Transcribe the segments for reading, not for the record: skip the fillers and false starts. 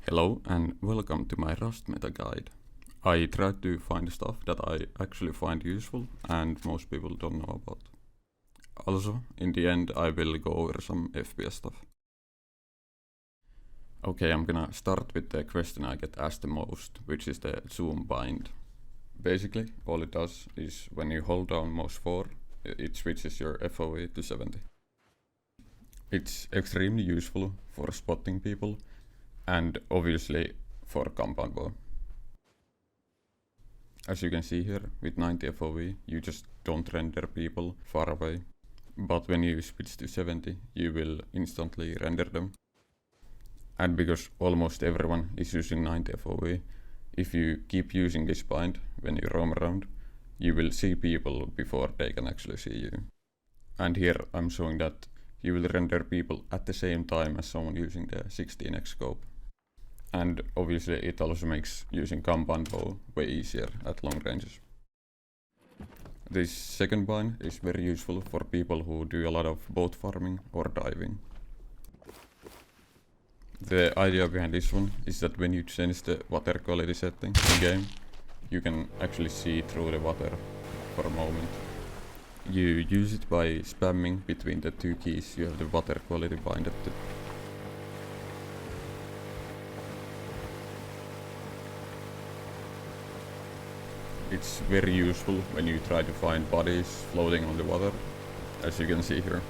Hello and welcome to my Rust meta guide. I tried to find stuff that I actually find useful and most people don't know about. Also, in the end I will go over some FPS stuff. Okay, I'm gonna start with the question I get asked the most, which is the zoom bind. Basically, all it does is when you hold down mouse 4, it switches your FOV to 70. It's extremely useful for spotting people and obviously for compound bow. As you can see here, with 90 FOV, you just don't render people far away. But when you switch to 70, you will instantly render them. And because almost everyone is using 90 FOV, if you keep using this bind when you roam around, you will see people before they can actually see you. And here I'm showing that you will render people at the same time as someone using the 16x scope. And obviously it also makes using compound bow way easier at long ranges. This second bind is very useful for people who do a lot of boat farming or diving. The idea behind this one is that when you change the water quality setting in game, you can actually see through the water for a moment. You use it by spamming between the two keys you have the water quality binded to. It's very useful when you try to find bodies floating on the water, as you can see here.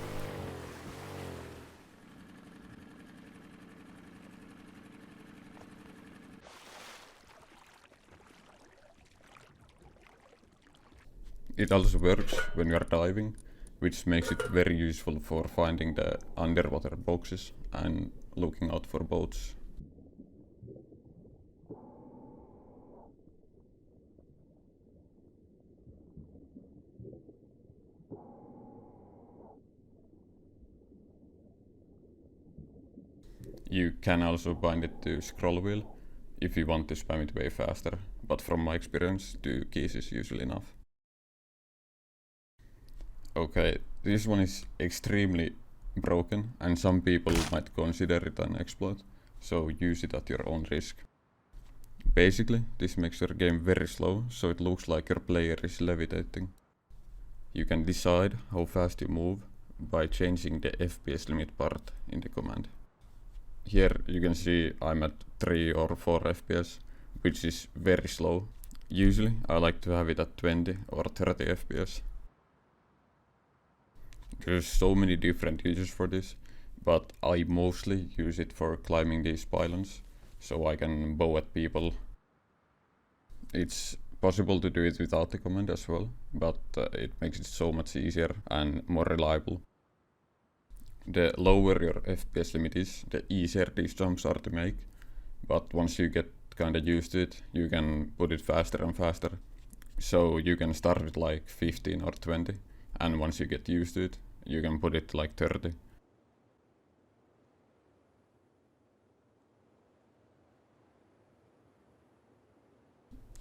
It also works when you are diving, which makes it very useful for finding the underwater boxes and looking out for boats. You can also bind it to scroll wheel if you want to spam it way faster, but from my experience, 2 keys is usually enough. Okay, this one is extremely broken and some people might consider it an exploit, so use it at your own risk. Basically, this makes your game very slow, so it looks like your player is levitating. You can decide how fast you move by changing the FPS limit part in the command. Here you can see I'm at 3 or 4 FPS, which is very slow. Usually I like to have it at 20 or 30 FPS. There's so many different uses for this, but I mostly use it for climbing these pylons, so I can bow at people. It's possible to do it without the command as well, but it makes it so much easier and more reliable. The lower your FPS limit is, the easier these jumps are to make, but once you get kinda used to it, you can put it faster and faster. So you can start with like 15 or 20, and once you get used to it, you can put it like 30.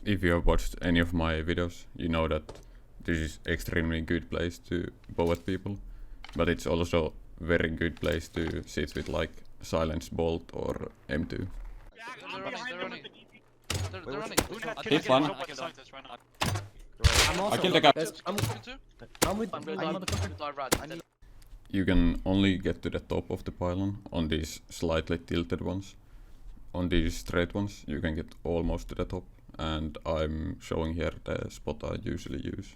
If you have watched any of my videos, you know that this is extremely good place to bow at people, but it's also very good place to sit with like Silence Bolt or M2. They're running. They're running. Hit one. I'm also. I killed the guy. I'm with motherfucker. You can only get to the top of the pylon on these slightly tilted ones. On these straight ones you can get almost to the top, and I'm showing here the spot I usually use.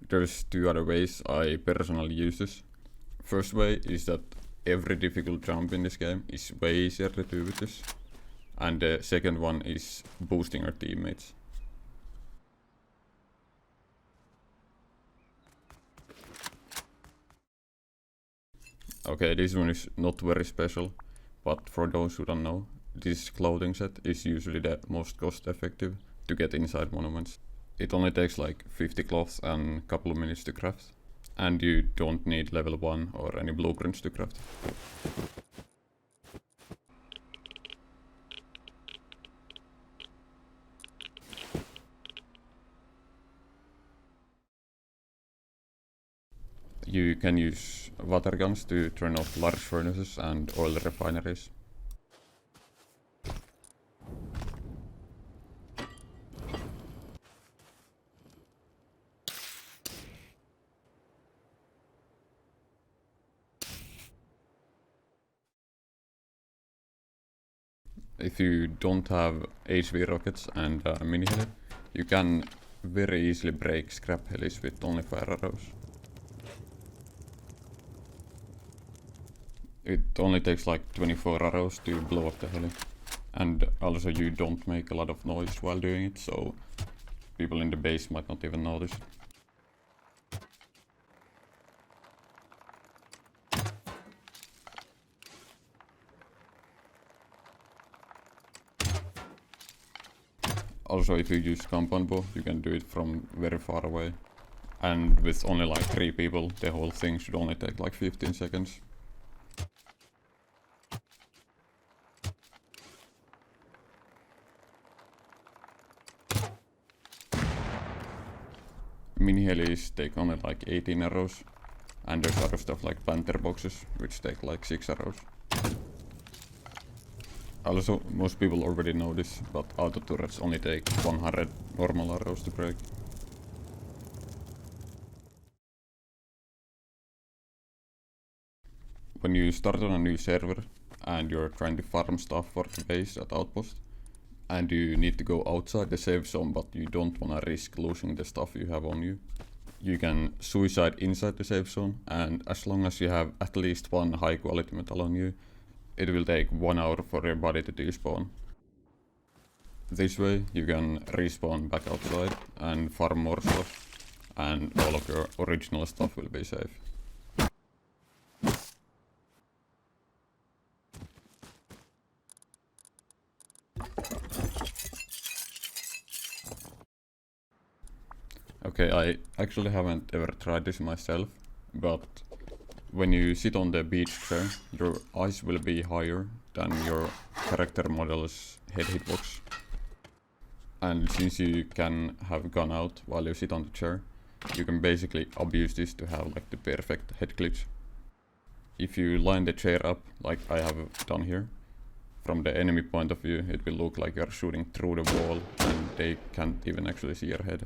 There's 2 other ways I personally use this. First way is that every difficult jump in this game is way easier to do with this. And the second one is boosting your teammates. Okay, this one is not very special, but for those who don't know, this clothing set is usually the most cost effective to get inside monuments. It only takes like 50 cloths and a couple of minutes to craft, and you don't need level 1 or any blueprints to craft. You can use water guns to turn off large furnaces and oil refineries. If you don't have HV rockets and a mini heli, you can very easily break scrap helis with only fire arrows. It only takes like 24 arrows to blow up the heli. And also you don't make a lot of noise while doing it, so people in the base might not even notice it. Also, if you use compound bow, you can do it from very far away. And with only like 3 people, the whole thing should only take like 15 seconds. Mini helis take only like 18 arrows, and there's other stuff like panther boxes, which take like 6 arrows. Also, most people already know this, but auto turrets only take 100 normal arrows to break. When you start on a new server and you're trying to farm stuff for the base at Outpost, and you need to go outside the safe zone but you don't wanna risk losing the stuff you have on you, you can suicide inside the safe zone, and as long as you have at least 1 high quality metal on you, it will take 1 hour for your body to despawn. This way you can respawn back outside and farm more stuff, and all of your original stuff will be safe. Okay, I actually haven't ever tried this myself, but when you sit on the beach chair, your eyes will be higher than your character model's head hitbox. And since you can have gone out while you sit on the chair, you can basically abuse this to have like the perfect head glitch. If you line the chair up like I have done here, from the enemy point of view it will look like you're shooting through the wall and they can't even actually see your head.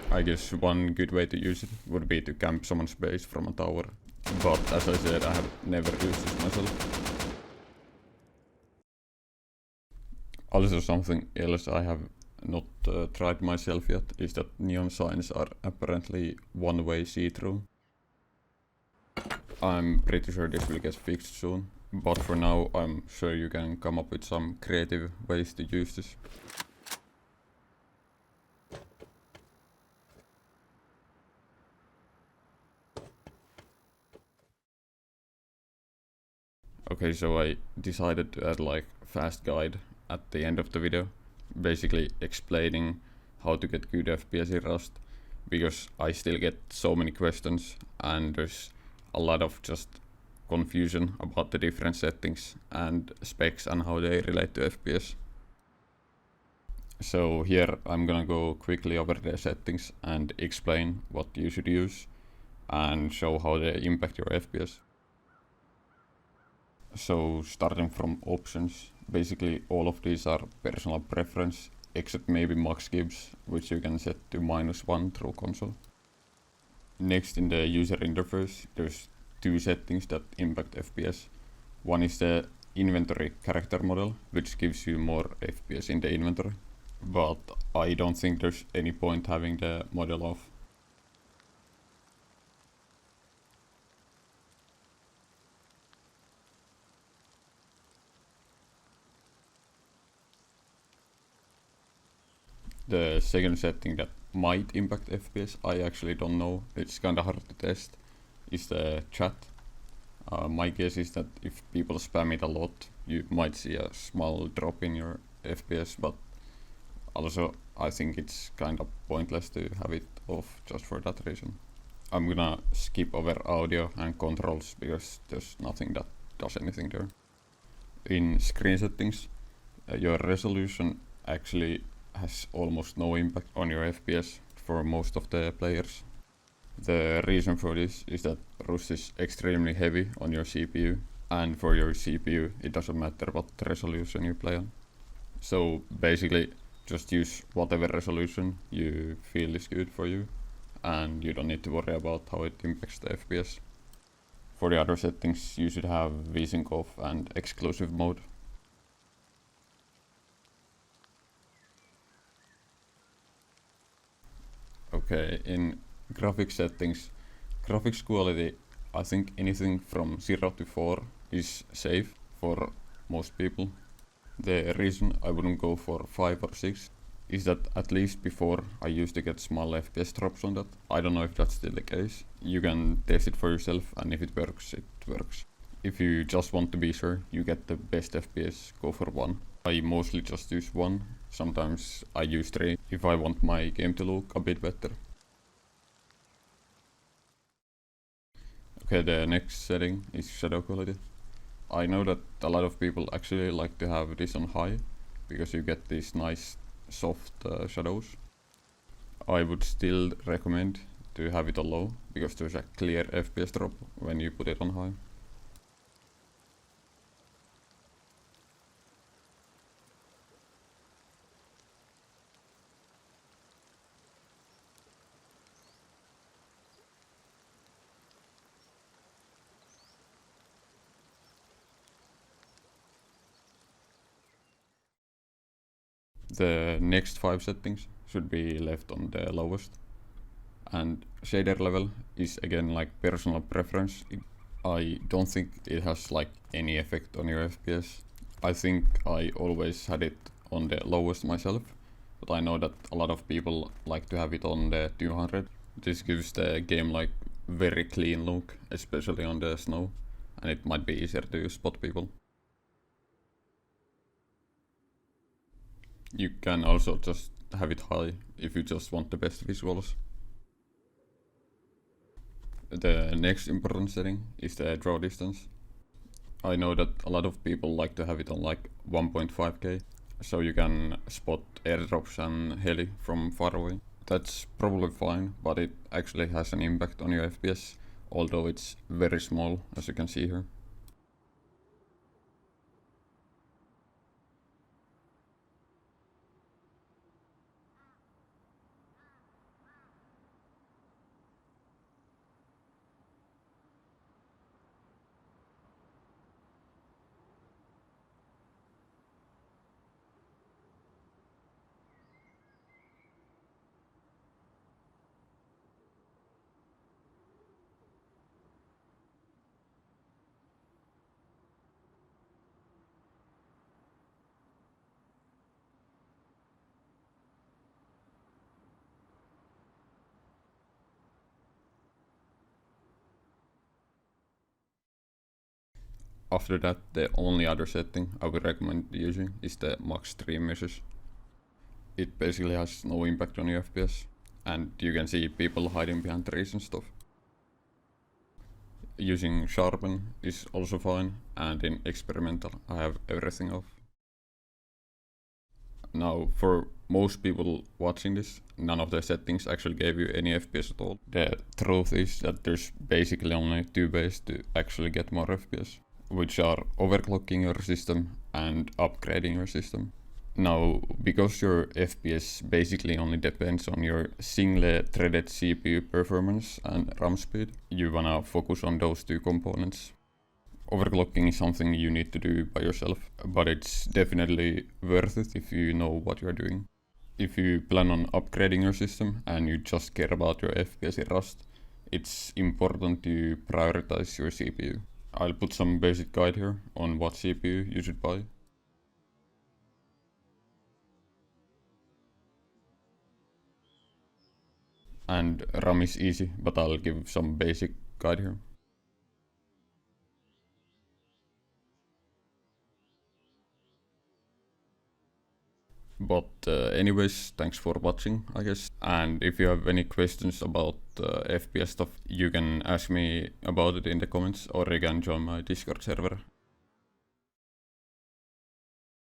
I guess one good way to use it would be to camp someone's base from a tower, but as I said, I have never used this myself. Also, something else I have not tried myself yet is that neon signs are apparently one-way see-through. I'm pretty sure this will get fixed soon, but for now I'm sure you can come up with some creative ways to use this. Okay, so I decided to add like fast guide at the end of the video, basically explaining how to get good FPS in Rust, because I still get so many questions and there's a lot of just confusion about the different settings and specs and how they relate to FPS. So here I'm gonna go quickly over the settings and explain what you should use and show how they impact your FPS. So starting from options, basically all of these are personal preference, except maybe max gibbs, which you can set to -1 through console. Next in the user interface, there's 2 settings that impact FPS. One is the inventory character model, which gives you more FPS in the inventory, but I don't think there's any point having the model off. The second setting that might impact FPS, I actually don't know, it's kinda hard to test, is the chat. My guess is that if people spam it a lot, you might see a small drop in your FPS, but also I think it's kind of pointless to have it off just for that reason. I'm gonna skip over audio and controls because there's nothing that does anything there. In screen settings, your resolution actually has almost no impact on your FPS for most of the players. The reason for this is that Rust is extremely heavy on your CPU, and for your CPU it doesn't matter what resolution you play on. So basically just use whatever resolution you feel is good for you, and you don't need to worry about how it impacts the FPS. For the other settings you should have VSync off and exclusive mode. Okay, in graphics settings, graphics quality, I think anything from 0 to 4 is safe for most people. The reason I wouldn't go for 5 or 6 is that at least before I used to get small FPS drops on that. I don't know if that's still the case. You can test it for yourself, and if it works, it works. If you just want to be sure you get the best FPS, go for 1. I mostly just use 1. Sometimes I use 3 if I want my game to look a bit better. Okay, the next setting is shadow quality. I know that a lot of people actually like to have this on high because you get these nice soft shadows. I would still recommend to have it on low because there's a clear FPS drop when you put it on high. The next 5 settings should be left on the lowest, and shader level is again like personal preference. I don't think it has like any effect on your FPS. I think I always had it on the lowest myself, but I know that a lot of people like to have it on the 200. This gives the game like very clean look, especially on the snow, and it might be easier to spot people. You can also just have it high if you just want the best visuals. The next important setting is the draw distance. I know that a lot of people like to have it on like 1.5k, so you can spot airdrops and heli from far away. That's probably fine, but it actually has an impact on your FPS, although it's very small, as you can see here. After that, the only other setting I would recommend using is the max stream meshes. It basically has no impact on your FPS, and you can see people hiding behind trees and stuff. Using sharpen is also fine, and in experimental I have everything off. Now, for most people watching this, none of the settings actually gave you any FPS at all. The truth is that there's basically only 2 ways to actually get more FPS, which are overclocking your system and upgrading your system. Now, because your FPS basically only depends on your single threaded CPU performance and RAM speed, you wanna focus on those 2 components. Overclocking is something you need to do by yourself, but it's definitely worth it if you know what you're doing. If you plan on upgrading your system and you just care about your FPS in Rust, it's important to prioritize your CPU. I'll put some basic guide here on what CPU you should buy. And RAM is easy, but I'll give some basic guide here. But anyways, thanks for watching, I guess. And if you have any questions about FPS stuff, you can ask me about it in the comments, or you can join my Discord server.